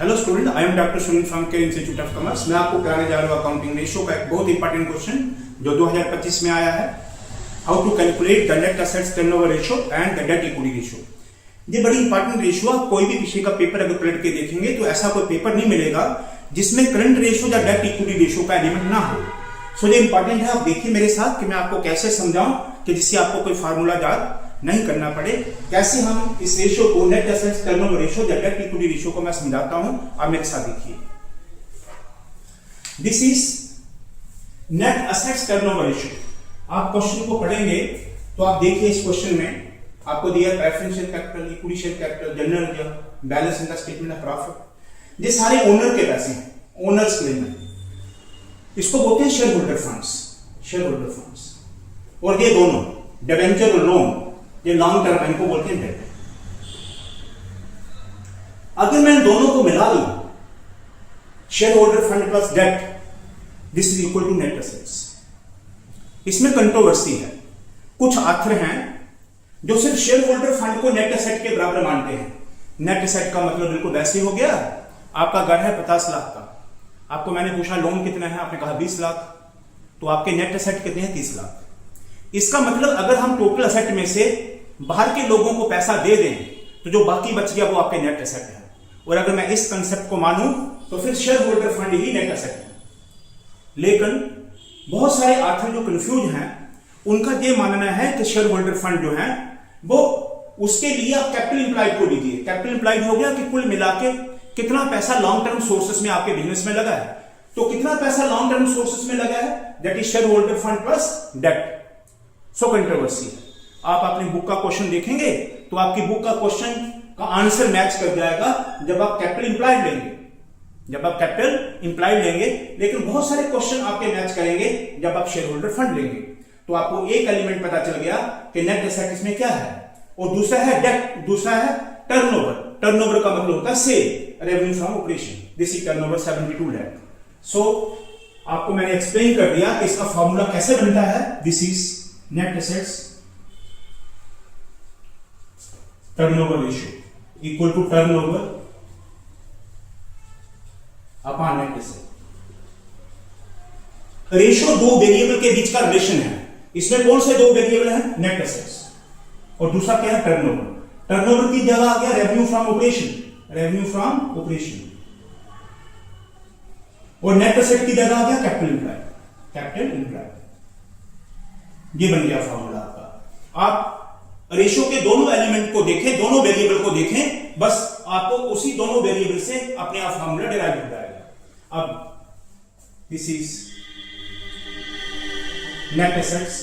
Hello student, I am doctor Sunil from care institute of commerce. मैं आपको कराने जा रहा हूँ अकाउंटिंग रेशियो का एक बहुत इंपॉर्टेंट क्वेश्चन जो 2025 में आया है। How to calculate the net assets turnover ratio and the debt equity ratio. ये बड़ी इंपॉर्टेंट रेशियो। आप कोई भी विषय का पेपर अगर पलट के देखेंगे तो ऐसा कोई पेपर नहीं मिलेगा जिसमें करंट रेशियो या डेट इक्विटी रेशियो का एलिमेंट ना हो। सो ये इंपॉर्टेंट है। आप देखिए मेरे साथ कि मैं आपको कैसे समझाऊं कि जिससे आपको कोई फार्मूला याद नहीं करना पड़े। कैसे हम इस रेशियो को नेट एसेट्स टर्नओवर रेशियो या डेट इक्विटी रेशियो को मैं समझाता हूं। आप मेरे साथ देखिए। This is net assets turnover ratio. आप क्वेश्चन को पढ़ेंगे तो आप देखिए इस क्वेश्चन में आपको दिया preferential capital, equity share capital, general reserve, balance in the statement of profit. ये सारे ओनर के पैसे हैं, ओनर्स क्लेम है। इसको बोलते हैं share holder funds, share holder funds. और ये दोनों डिबेंचर और लोन, ये लॉन्ग टर्म इनको बोलते हैं डेट। अगर मैं इन दोनों को मिला लूं, shareholder fund plus debt, this is equal to net assets. इसमें कंट्रोवर्सी है। कुछ आथर हैं जो सिर्फ शेयर होल्डर फंड को नेट एसेट के बराबर मानते हैं। नेट एसेट का मतलब बिल्कुल वैसे ही हो गया। आपका घर है 50 लाख का, आपको मैंने पूछा लोन कितना है, आपने कहा 20 लाख, तो आपके नेट एसेट कितने हैं? 30 लाख। इसका मतलब अगर हम टोटल एसेट में से बाहर के लोगों को पैसा दे दें तो जो बाकी बच गया वो आपके नेट एसेट है। और अगर मैं इस कंसेप्ट को मानूं तो फिर शेयर होल्डर फंड ही नेट एसेट है। लेकिन बहुत सारे आथर जो कंफ्यूज हैं उनका ये मानना है कि शेयर होल्डर फंड जो है वो उसके लिए आप कैपिटल इंप्लाइड को लीजिए। कैपिटल इंप्लाइड हो गया कि कुल मिला के कितना पैसा लॉन्ग टर्म सोर्सेस में आपके बिजनेस में लगा है। तो कितना पैसा लॉन्ग टर्म सोर्सेस में लगा है, that is shareholder fund plus debt. So controversy है। आप अपनी बुक का क्वेश्चन देखेंगे तो आपकी बुक का क्वेश्चन का आंसर मैच कर जाएगा जब आप कैपिटल इंप्लाइड लेंगे, जब आप कैपिटल इंप्लाइड लेंगे। लेकिन बहुत सारे क्वेश्चन आपके मैच करेंगे जब आप शेयर होल्डर फंड लेंगे। तो आपको एक एलिमेंट पता चल गया कि नेट एसेट इसमें क्या है, और दूसरा है डेट, दूसरा है टर्नओवर। टर्नओवर का मतलब होता है sale, revenue from operation. This is turnover 72 lakh. So आपको मैंने एक्सप्लेन कर दिया कि इसका फॉर्मूला कैसे बनता है। This is net assets turnover ratio equal to turnover upon net asset. Ratio दो वेरिएबल के बीच का रिलेशन है। इसमें कौन से दो वेरिएबल हैं? नेट एसेट्स और दूसरा क्या है? टर्नओवर। टर्नओवर की जगह आ गया revenue from operation, revenue from operation. और नेट एसेट की जगह आ गया कैपिटल इंप्लाइड, कैपिटल इंप्लाइड। ये बन गया फॉर्मूला आपका। आप रेशियो के दोनों एलिमेंट को देखें, दोनों वेरिएबल को देखें, बस आपको उसी दोनों वेरिएबल से अपने आप फॉर्मूला डिराइव हो जाएगा। अब this is net assets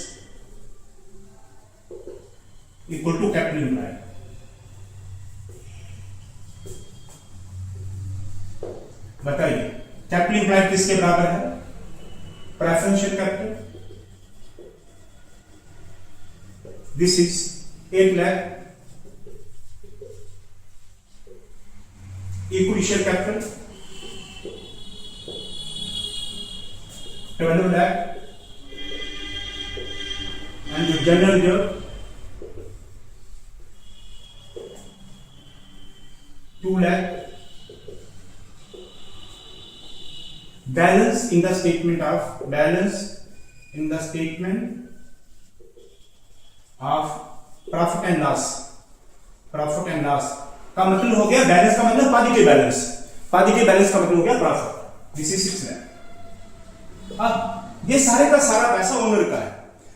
equal to capital employed. बताइए कैपिटल इंप्लाइड किसके बराबर है? Preferential capital. This is 8 lakh. Equity share capital 12 lakh. And general reserve 2 lakh. Balance in the statement of, balance in the statement of profit and loss. Profit and loss का मतलब हो गया, balance का मतलब पॉजिटिव बैलेंस, पॉजिटिव बैलेंस का मतलब हो गया प्रॉफिट। This is 6 lakh. अब ये सारे का सारा पैसा ओनर का है।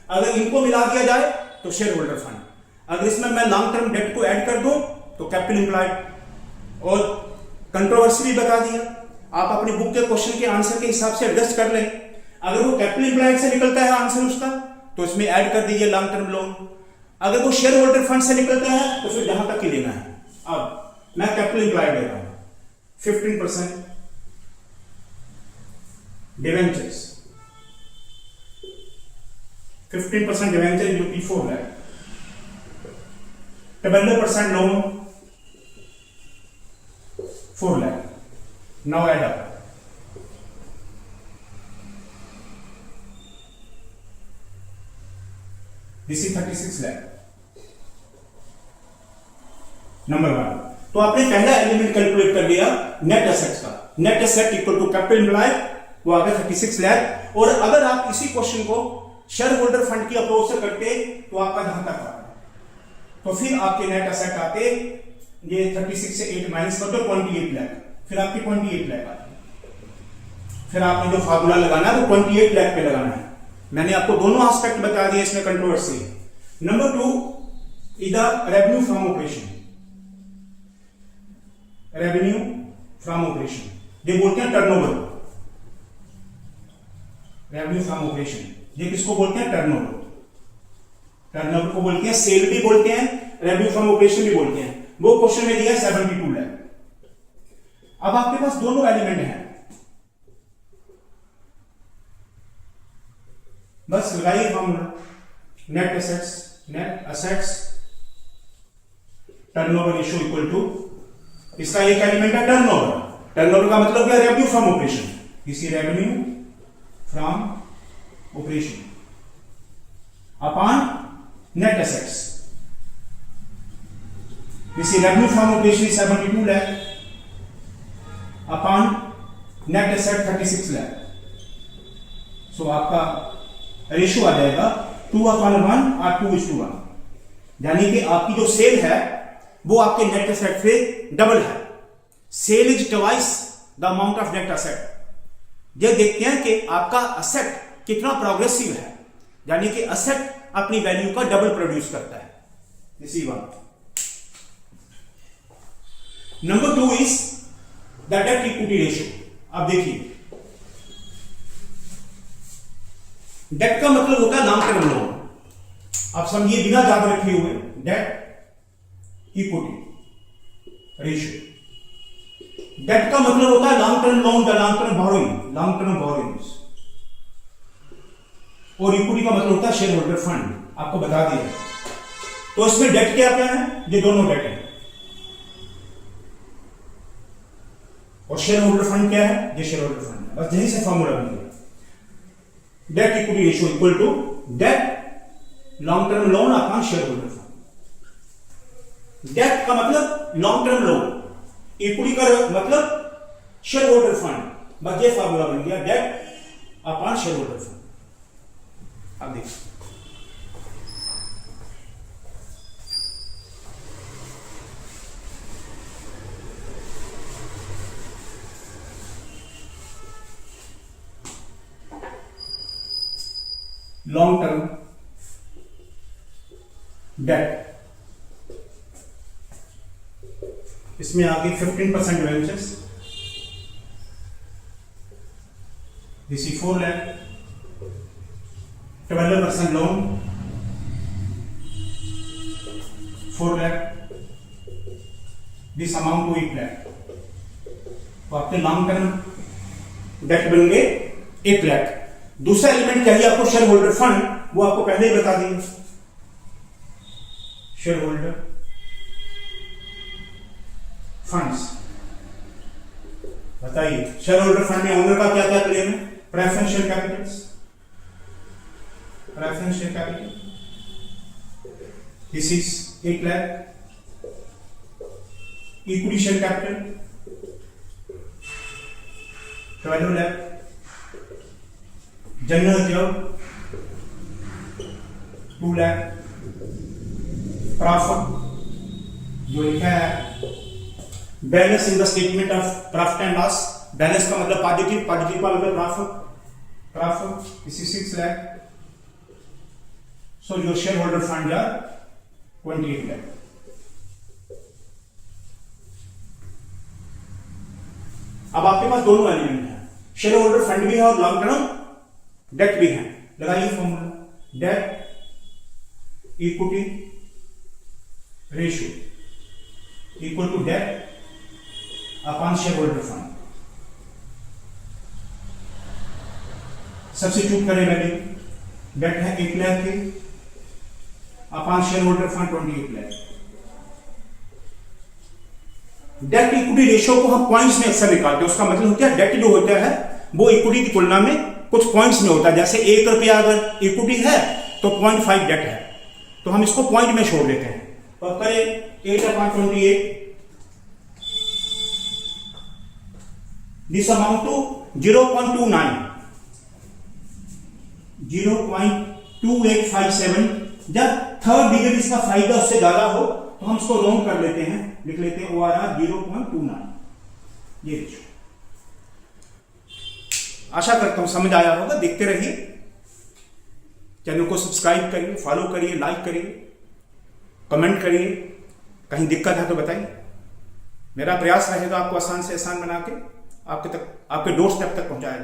अगर इनको मिला दिया जाए तो शेयर होल्डर फंड, अगर इसमें मैं लॉन्ग टर्म डेट को ऐड कर दूं तो कैपिटल इंप्लाइड। और कंट्रोवर्सी भी बता दिया। आप अपनी बुक के क्वेश्चन के आंसर के हिसाब से एडजस्ट कर लें। अगर वो कैपिटल इंप्लाइड से निकलता है आंसर उसका तो इसमें ऐड कर दीजिए लॉन्ग टर्म लोन। अगर वो शेयर होल्डर फंड से निकलता है तो फिर जहां तक ही लेना है। अब मैं कैपिटल इंप्लाइड ले रहा हूं 15% डिवेंचर्स, 15% डिवेंचर जो कि 4 lakh, 12% loan 4 lakh. Now add up. This is 36 lakh. Number 1। तो आपने पहला एलिमेंट कैलकुलेट कर गया नेट एसेट्स का। Net asset equal to capital employed, वो आ गया 36 लाख। और अगर आप इसी क्वेश्चन को शेयर होल्डर फंड की अप्रोच से करते तो आपका जहां तक आता, तो फिर आपके नेट एसेट आते, ये 36 से 8 माइनस कर दो 28 लाख, फिर आपके 28 लाख आते। फिर आपने जो फार्मूला लगाना है वो 28 लाख पे लगाना है। मैंने आपको दोनों एस्पेक्ट बता दिए, इसमें controversy. Number 2 is the revenue from operation. Revenue from operation, ये बोलते हैं टर्नओवर। रेवेन्यू फ्रॉम ऑपरेशन, ये किसको बोलते हैं? टर्नओवर। टर्नओवर को बोलते हैं, सेल भी बोलते हैं, रेवेन्यू फ्रॉम ऑपरेशन भी बोलते हैं। वो क्वेश्चन में दिया 72 लाख। अब आपके पास दोनों एलिमेंट हैं, बस लगाइए formula. Net assets turnover ratio equal to, इसका एक एलिमेंट है टर्नओवर। टर्नओवर का मतलब क्या? Revenue from operation. इसी revenue from operation upon net assets. इसी revenue from operation 72 lakh upon net asset 36 lakh. So आपका रेशियो आ जाएगा 2/1 और 2:1, यानी कि आपकी जो सेल है वो आपके नेट एसेट से डबल है। Sale is twice the amount of net asset. ये देखते हैं कि आपका एसेट कितना प्रोग्रेसिव है, यानी कि एसेट अपनी वैल्यू का डबल प्रोड्यूस करता है। इसी बात। Number 2 is the debt equity ratio. अब देखिए, डेट का मतलब होता है लॉन्ग टर्म लोन। आप समझिए बिना याद रखे हुए, डेट इक्विटी रेशियो। डेट का मतलब होता है लॉन्ग टर्म लोन या long term borrowing, long term borrowings. और इक्विटी का मतलब होता है शेयर होल्डर फंड। आपको बता दिया। तो इसमें डेट क्या क्या है? ये दोनों डेट है। और शेयर होल्डर फंड क्या है? ये शेयर होल्डर फंड है। बस यहीं से फॉर्मूला बन गया। Debt equity ratio equal to debt long term loan upon shareholder fund. Debt का मतलब लॉन्ग टर्म लोन, इक्विटी का मतलब शेयर होल्डर फंड। बस ये फॉर्मूला बन गया, debt upon shareholder fund. अब देखिए, लॉन्ग टर्म डेट, इसमें आगे 15% debentures, this is 4 lakh, 12% loan 4 lakh, this amount to 8 lakh. तो आपके लॉन्ग टर्म डेट बन गए 8 लाख। दूसरा एलिमेंट चाहिए आपको शेयर होल्डर फंड, वो आपको पहले ही बता दिए। शेयर होल्डर फंड्स, बताइए शेयर होल्डर फंड में ओनर का क्या क्या क्लेम है? Preferential Capitals, preferential capital, this is 8 lakh. Equity share capital 12 lakh. General reserve 2 lakh. Profit जो लिखा है, balance in the statement of profit and loss. Balance का मतलब पॉजिटिव, पॉजिटिव का मतलब प्रॉफिट, प्रॉफिट इसी 6 lakh. So your shareholder fund are 28 lakh. अब आपके पास दोनों एलिमेंट हैं, शेयर होल्डर फंड भी है और लॉन्ग टर्म डेट भी है। लगाइए formula, debt equity ratio equal to debt upon shareholder fund. Substitute करें वैल्यू, डेट है 8 लाख की upon shareholder fund 28 lakh. Debt equity ratio को हम पॉइंट्स में अक्सर निकालते हैं। उसका मतलब होता है डेट जो होता है वो इक्विटी की तुलना में कुछ पॉइंट्स में होता है। जैसे 1 रुपया अगर इक्विटी है तो 0.5 डेट है, तो हम इसको पॉइंट में छोड़ देते हैं। तो करें 8/28 दिस अमाउंट टू 0.29, 0.2857। जब थर्ड डिजिट इसका फायदा उससे ज्यादा हो तो हम इसको राउंड कर लेते हैं, लिख लेते हैं ORR 0.29। ये देखिए, आशा करता हूं समझ आया होगा। देखते रहिए, चैनल को सब्सक्राइब करिए, फॉलो करिए, लाइक करिए, कमेंट करिए। कहीं दिक्कत है तो बताइए। मेरा प्रयास रहेगा आपको आसान से आसान बना के आपके डोर स्टेप तक पहुंचाया जाए।